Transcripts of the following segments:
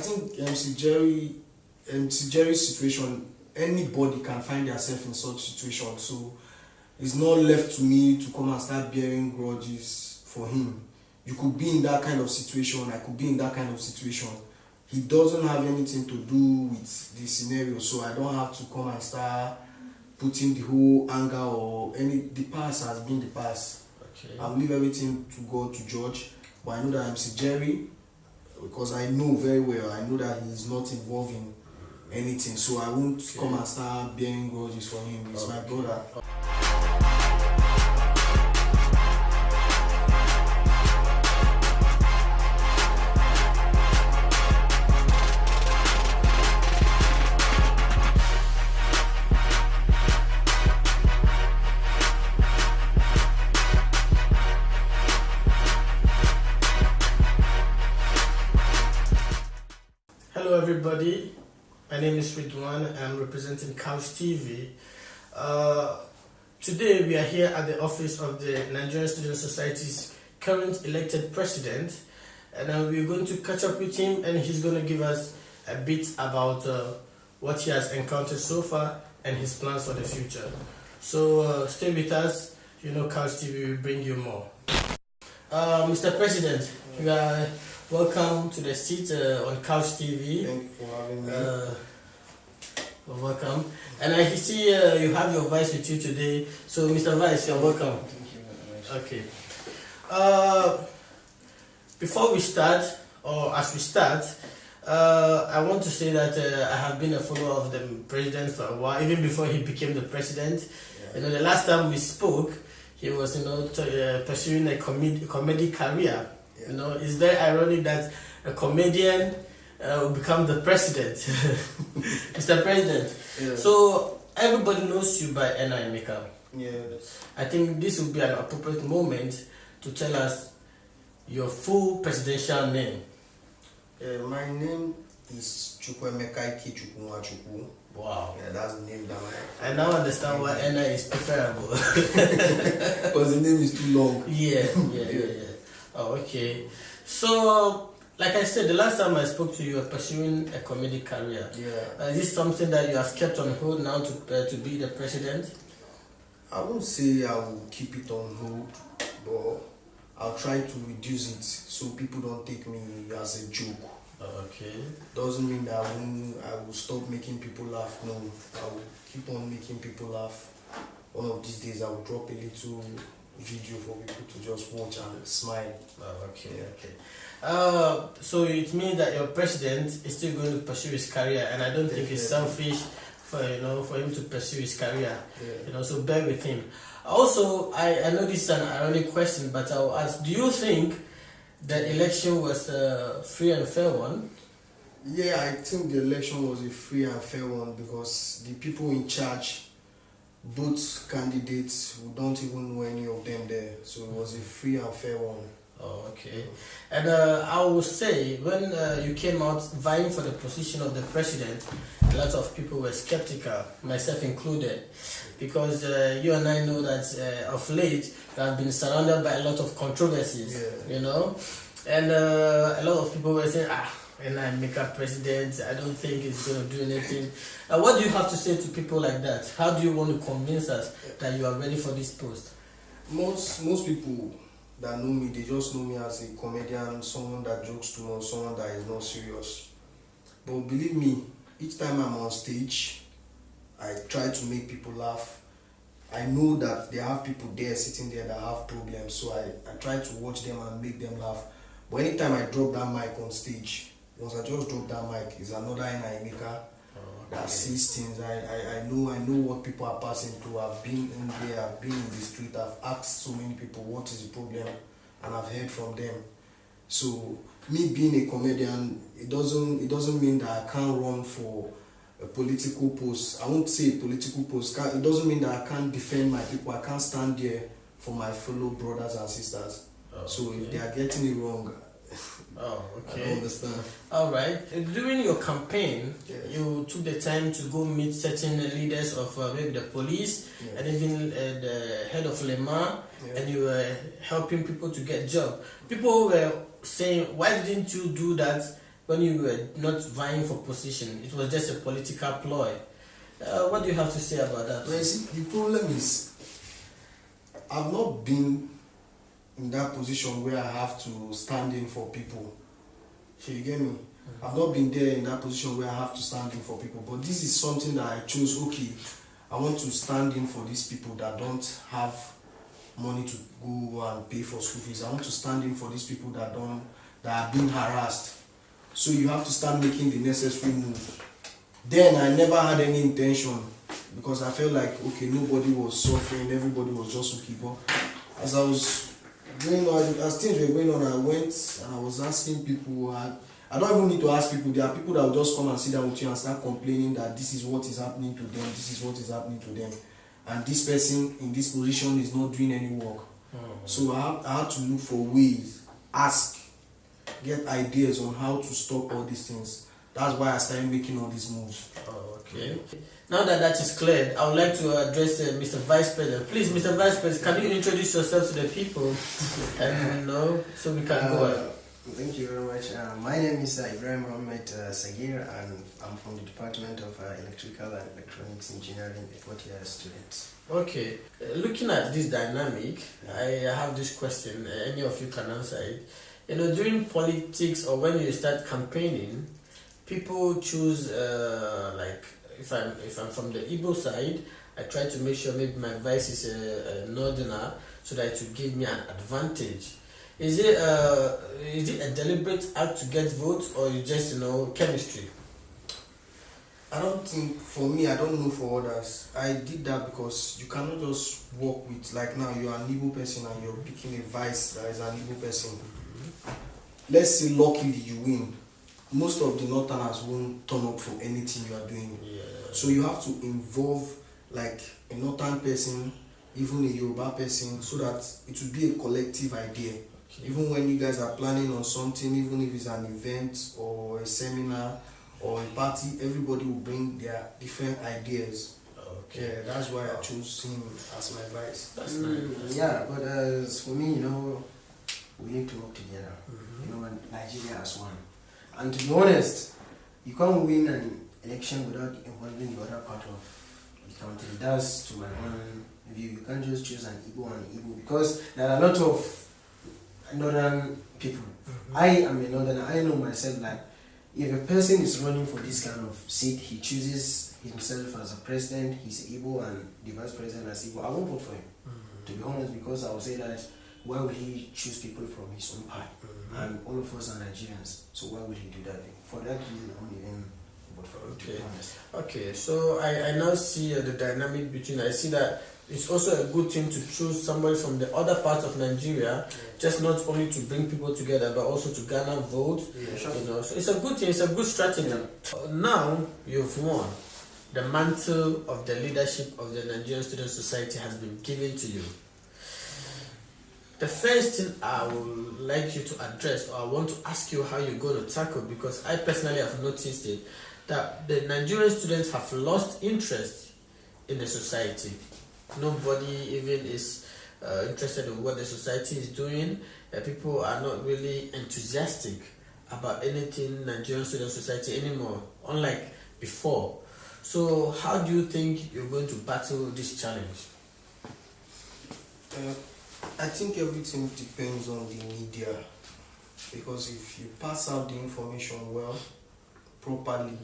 think MC Jerry's situation, anybody can find themselves in such situation. So it's not left to me to come and start bearing grudges for him. You could be in that kind of situation, I could be in that kind of situation. He doesn't have anything to do with the scenario, so I don't have to come and start putting the whole anger or the past has been the past. Okay. I'll leave everything to God to judge. But I know that MC Jerry, because I know very well, I know that he's not involved in anything, so I won't come and start bearing grudges for him. He's my brother. Hello everybody, my name is Ridwan. I'm representing Couch TV. Today we are here at the office of the Nigerian Student Society's current elected president, and we're going to catch up with him, and he's going to give us a bit about what he has encountered so far and his plans for the future. So stay with us. You know, Couch TV will bring you more. Mr. President, you are welcome to the seat on Couch TV. Thank you for having me. Welcome. And I see you have your vice with you today. So, Mr. Vice, you're welcome. Thank you very much. Okay. Before we start, or as we start, I want to say that I have been a follower of the president for a while, even before he became the president. Yeah. You know, the last time we spoke, he was, pursuing a comedy career. Yeah. You know, it's very ironic that a comedian will become the president, Mr. President. Yeah. So everybody knows you by Enah Emeka. Yes. I think this would be an appropriate moment to tell us your full presidential name. My name is Chukwuemeka Ikechukwu. Wow. Yeah, that's the name that I now understand why Enah is preferable. because the name is too long. Yeah. Oh, okay. So, like I said, the last time I spoke to you, you were pursuing a comedy career. Yeah. Is this something that you have kept on hold now to be the president? I won't say I will keep it on hold, but I'll try to reduce it so people don't take me as a joke. Okay. Doesn't mean that I will stop making people laugh. No, I will keep on making people laugh. One of these days I will drop a little video for people to just watch and smile. Okay. So it means that your president is still going to pursue his career, and I don't think it's selfish for him to pursue his career. Yeah. So bear with him. Also, I know this is an ironic question, but I'll ask: do you think the election was a free and fair one? Yeah, I think the election was a free and fair one because the people in charge, both candidates, we don't even know any of them there, so it was a free and fair one. Oh, okay. And I will say, when you came out vying for the position of the president, a lot of people were skeptical, myself included, because you and I know that of late you have been surrounded by a lot of controversies, and a lot of people were saying, Enah Emeka president, I don't think it's going to do anything. What do you have to say to people like that? How do you want to convince us that you are ready for this post? Most people that know me, they just know me as a comedian, someone that jokes too much, someone that is not serious. But believe me, each time I'm on stage, I try to make people laugh. I know that there are people there sitting there that have problems, so I try to watch them and make them laugh. But anytime I drop that mic on stage, once I just drop that mic, it's another Enah Emeka that sees things. I know what people are passing through. I've been in there, I've been in the street, I've asked so many people what is the problem, and I've heard from them. So me being a comedian, it doesn't mean that I can't run for a political post. I won't say a political post. It doesn't mean that I can't defend my people. I can't stand there for my fellow brothers and sisters. So if they are getting it wrong, I don't understand. All right. During your campaign, you took the time to go meet certain leaders of maybe the police and even the head of Lema, and you were helping people to get jobs. People were saying, why didn't you do that when you were not vying for position, it was just a political ploy. What do you have to say about that? Well, you see, the problem is, I've not been in that position where I have to stand in for people. So you get me? I've not been there in that position where I have to stand in for people. But this is something that I chose. Okay, I want to stand in for these people that don't have money to go and pay for school fees. I want to stand in for these people that are being harassed. So you have to start making the necessary moves. Then I never had any intention, because I felt like, okay, nobody was suffering, everybody was just okay. But as I was going on, as things were going on, I went and I was asking people. I don't even need to ask people. There are people that will just come and sit down with you and start complaining that this is what is happening to them, this is what is happening to them, and this person in this position is not doing any work. So I had to look for ways, ask, get ideas on how to stop all these things. That's why I started making all these moves. Oh, okay. Now that is cleared, I would like to address Mr. Vice President. Please, Mr. Vice President, can you introduce yourself to the people? And so we can go ahead. Thank you very much. My name is Ibrahim Mohammed Sagir, and I'm from the Department of Electrical and Electronics Engineering, a fourth-year student. Okay. Looking at this dynamic, I have this question. Any of you can answer it. You know, during politics or when you start campaigning, people choose like if I'm from the Igbo side, I try to make sure maybe my vice is a northerner so that it will give me an advantage. Is it a deliberate act to get votes, or you just chemistry? I don't think, for me, I don't know for others. I did that because you cannot just work with, like now you're an Igbo person and you're picking a vice that is an Igbo person. Let's say luckily you win. Most of the northerners won't turn up for anything you are doing. Yeah. So you have to involve like a northern person, even a Yoruba person, so that it will be a collective idea. Okay. Even when you guys are planning on something, even if it's an event or a seminar or a party, everybody will bring their different ideas. Okay. Yeah, that's why I chose him as my vice. That's nice. Yeah, but as for me, we need to work together. Nigeria as one. And to be honest, you can't win an election without involving the other part of the country. That's to my own view. You can't just choose an Igbo because there are a lot of northern people. I am a northerner. I know myself that if a person is running for this kind of seat, he chooses himself as a president, he's Igbo, and the vice president as Igbo, I won't vote for him. To be honest, because I will say that why would he choose people from his own party? And all of us are Nigerians, so why would he do that? For that reason, I won't even vote for him, to be honest. Okay, so I now see the dynamic between, I see that it's also a good thing to choose somebody from the other parts of Nigeria, just not only to bring people together, but also to garner votes. Yeah, sure. So it's a good thing, it's a good strategy. Now you've won. The mantle of the leadership of the Nigerian Student Society has been given to you. The first thing I would like you to address, or I want to ask you how you're going to tackle, because I personally have noticed it, that the Nigerian students have lost interest in the society. Nobody even is interested in what the society is doing. People are not really enthusiastic about anything Nigerian student society anymore, unlike before. So how do you think you're going to battle this challenge? I think everything depends on the media, because if you pass out the information well, properly,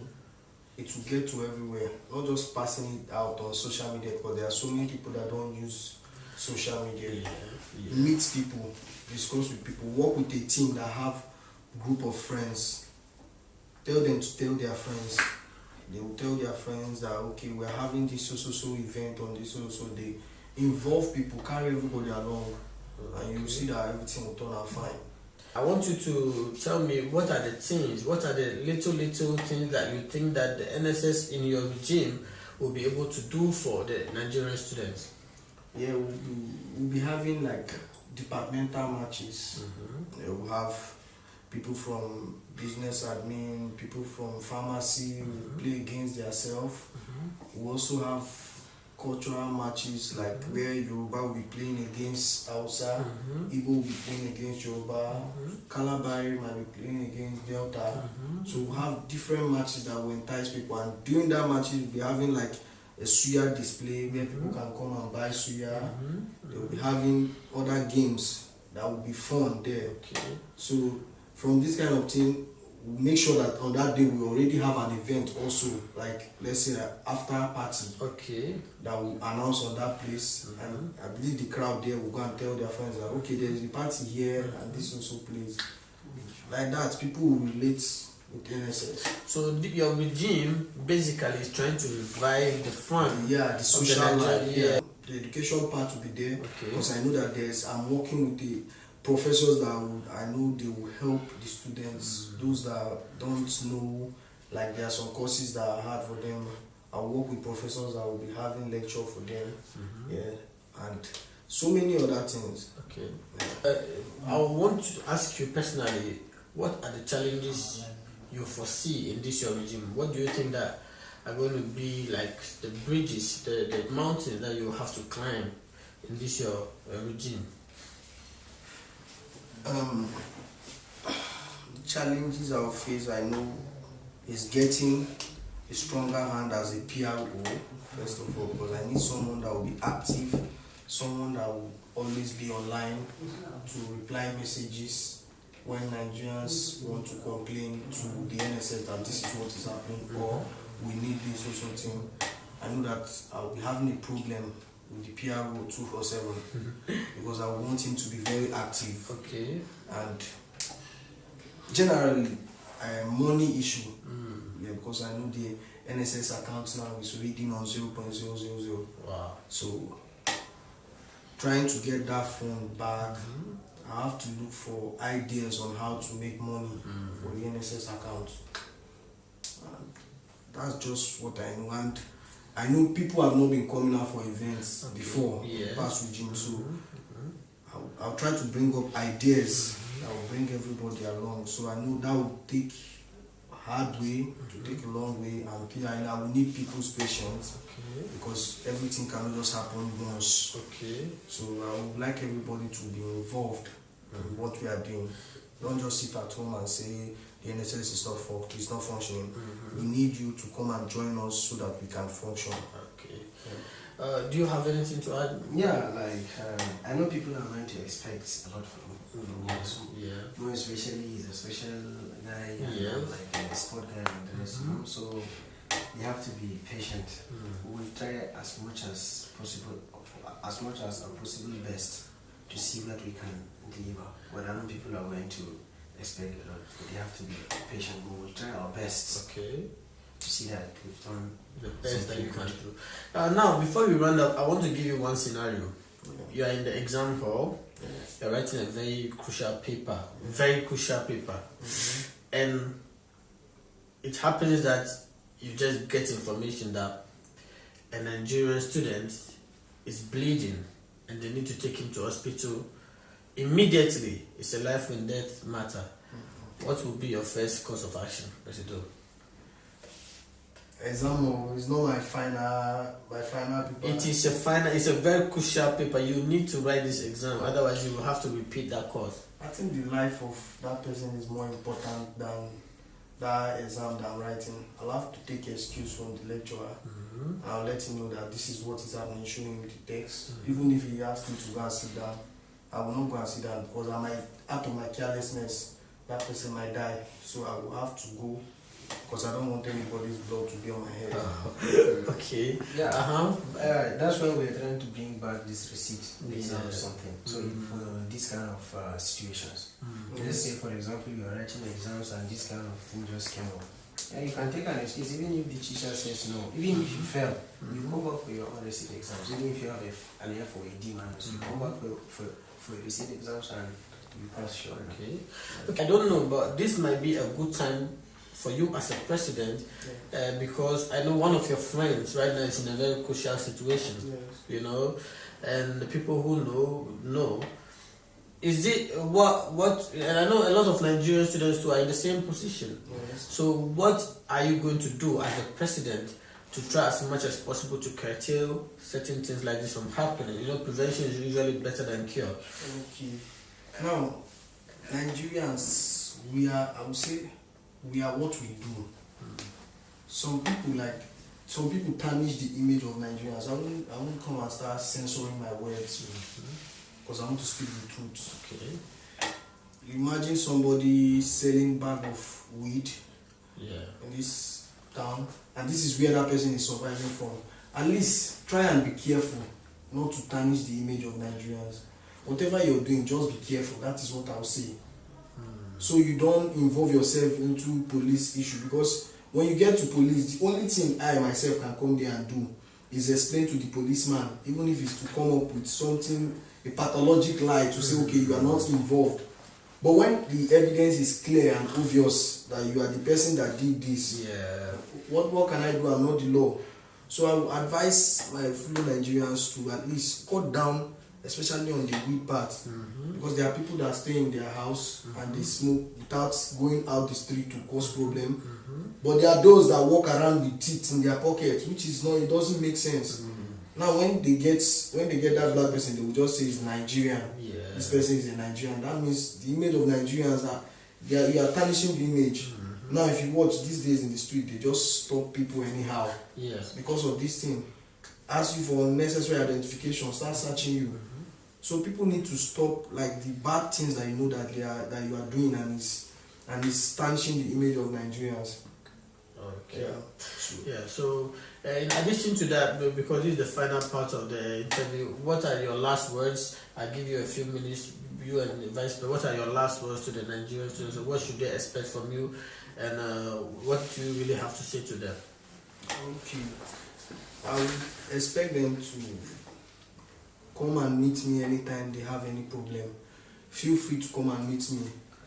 it will get to everywhere. Not just passing it out on social media, because there are so many people that don't use social media. Meet people, discuss with people, work with a team that have group of friends. Tell them to tell their friends. They will tell their friends that okay, we're having this so event on this so they involve people, carry everybody along, and you will see that everything will turn out fine. I want you to tell me what are the things, what are the little things that you think that the NSS in your regime will be able to do for the Nigerian students. Yeah, we'll be having like departmental matches. We'll have people from business admin, people from pharmacy will play against themselves. We also have cultural matches, like where Yoruba will be playing against Hausa, Igbo will be playing against Yoruba, Kalabari might be playing against Delta. So we'll have different matches that will entice people, and during that matches we'll be having like a suya display where people can come and buy suya. They will be having other games that will be fun there. Okay. So from this kind of thing, we'll make sure that on that day we already have an event also, like let's say an after party. Okay. That will announce on that place, and I believe the crowd there will go and tell their friends that okay, there's a party here and this also plays. Like that, people will relate with NSS. So your regime basically is trying to revive the fun. Yeah, the social life. Yeah. Yeah. The education part will be there, Okay. because I know that I'm working with the professors that I know they will help the students. Those that don't know, like there are some courses that are hard for them. I work with professors that will be having lecture for them. Yeah, and so many other things. Okay. I want to ask you personally, what are the challenges you foresee in this your regime? What do you think that are going to be like the bridges, the mountains that you have to climb in this your regime? The challenges I'll face, I know, is getting a stronger hand as a PRO, first of all, because I need someone that will be active, someone that will always be online to reply messages when Nigerians want to complain to the NSS that this is what is happening, or we need this or something. I know that I'll be having a problem with the PRO 247 because I want him to be very active. Okay. And generally, money issue. Yeah, because I know the NSS account now is reading on 0.000. Wow. So trying to get that fund back, I have to look for ideas on how to make money for the NSS account. And that's just what I know. And I know people have not been coming out for events before the past regime, so I'll try to bring up ideas that will bring everybody along. So I know that will take a hard way, to take a long way, and I will need people's patience because everything cannot just happen once. Okay. So I would like everybody to be involved in what we are doing. Don't just sit at home and say the NSS is not functioning. We need you to come and join us so that we can function. Okay. Do you have anything to add? Yeah, like I know people are going to expect a lot from Yeah. more especially he's a social guy, Yes. like a sport guy and the rest, you know. So you have to be patient. We'll try as much as possible, as much as our possible best to see what we can deliver. But I know people are going to expect a lot, but you have to be patient. We will try our best Okay. to see that we've done The best that you can do. Now, before we round up, I want to give you one scenario. You are in the exam hall. You're writing a very crucial paper, and it happens that you just get information that a Nigerian student is bleeding and they need to take him to hospital immediately. It's a life and death matter. What will be your first course of action, Presido? Exam is not my final paper. It is a final. It's a very crucial paper. You need to write this exam, otherwise you will have to repeat that course. I think the life of that person is more important than that exam that I'm writing. I'll have to take excuse from the lecturer. I'll let him know that this is what is happening, show him the text. Even if he asks me to go and sit down, I will not go and sit down because out of my carelessness, that person might die. So I will have to go because I don't want anybody's blood to be on my head. Okay. Yeah. That's why we're trying to bring back this receipt exam or Yeah. something. So for these kind of situations, let's say for example you are writing exams and this kind of thing just came up. Yeah, you can take an excuse even if the teacher says no. Even if you fail, you come back for your own receipt exams. Even if you have an F or a D minus, you come back for receipt exams and you pass sure. Okay. I don't know, but this might be a good time for you as a president, because I know one of your friends right now is in a very crucial situation. You know, and the people who know. Is it what? And I know a lot of Nigerian students who are in the same position. So what are you going to do as a president to try as much as possible to curtail certain things like this from happening. Prevention is usually better than cure. Okay. Now, Nigerians, I would say, we are what we do. Some people tarnish the image of Nigerians. I won't come and start censoring my words because I want to speak the truth. Okay. Imagine somebody selling bag of weed in this town, and this is where that person is surviving from. At least try and be careful not to tarnish the image of Nigerians. Whatever you're doing, just be careful. That is what I'll say. So you don't involve yourself into police issue, because when you get to police, the only thing I myself can come there and do is explain to the policeman, even if it's to come up with something, a pathologic lie to say, okay, you are not involved. But when the evidence is clear and obvious that you are the person that did this, what can I do? I'm not the law. So I would advise my fellow Nigerians to at least cut down, especially on the weed part, because there are people that stay in their house and they smoke without going out the street to cause problem. But there are those that walk around with teeth in their pockets, which is not, it doesn't make sense. Now when they get that black person, they will just say it's Nigerian. This person is a Nigerian. That means the image of Nigerians you are tarnishing the image. Now if you watch these days in the street, they just stop people anyhow. Because of this thing. Ask you for unnecessary identification, start searching you. So people need to stop like the bad things that you know that you are doing, and it's tarnishing the image of Nigerians. Okay. So in addition to that, because this is the final part of the interview, what are your last words? I'll give you a few minutes, you and the Vice President. What are your last words to the Nigerian students? What should they expect from you, and what do you really have to say to them? Okay. I would expect them to come and meet me anytime they have any problem. Feel free to come and meet me.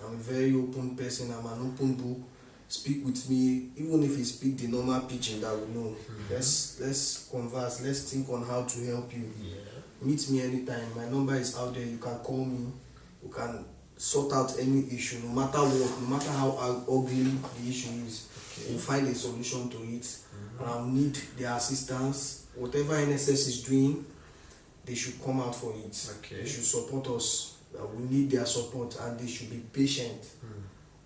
I'm a very open person. I'm an open book. Speak with me, even if you speak the normal pidgin that we know. Let's converse. Let's think on how to help you. Meet me anytime. My number is out there. You can call me. You can sort out any issue, no matter what, no matter how ugly the issue is. We'll find a solution to it. And I'll need their assistance. Whatever NSS is doing, they should come out for it. They should support us. We need their support, and they should be patient.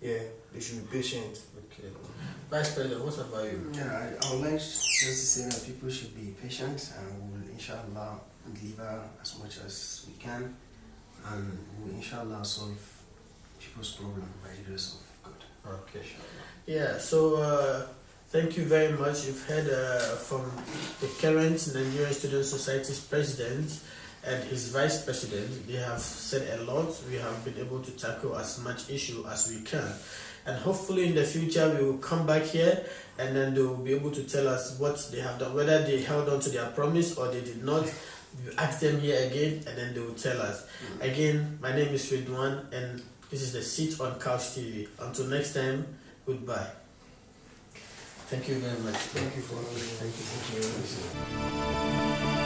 They should be patient. Vice President, what about you? I would like just to say that people should be patient, and we'll inshallah deliver as much as we can, and we'll inshallah solve people's problem by the grace of God. So thank you very much. You've heard from the current Nigerian Student Society's president and his vice president. They have said a lot. We have been able to tackle as much issue as we can. And hopefully in the future we will come back here, and then they will be able to tell us what they have done, whether they held on to their promise or they did not. We ask them here again, and then they will tell us. Again, my name is Ridwan, and this is the Seat on Couch TV. Until next time, goodbye. Thank you very much. Thank you for having me. Thank you very much.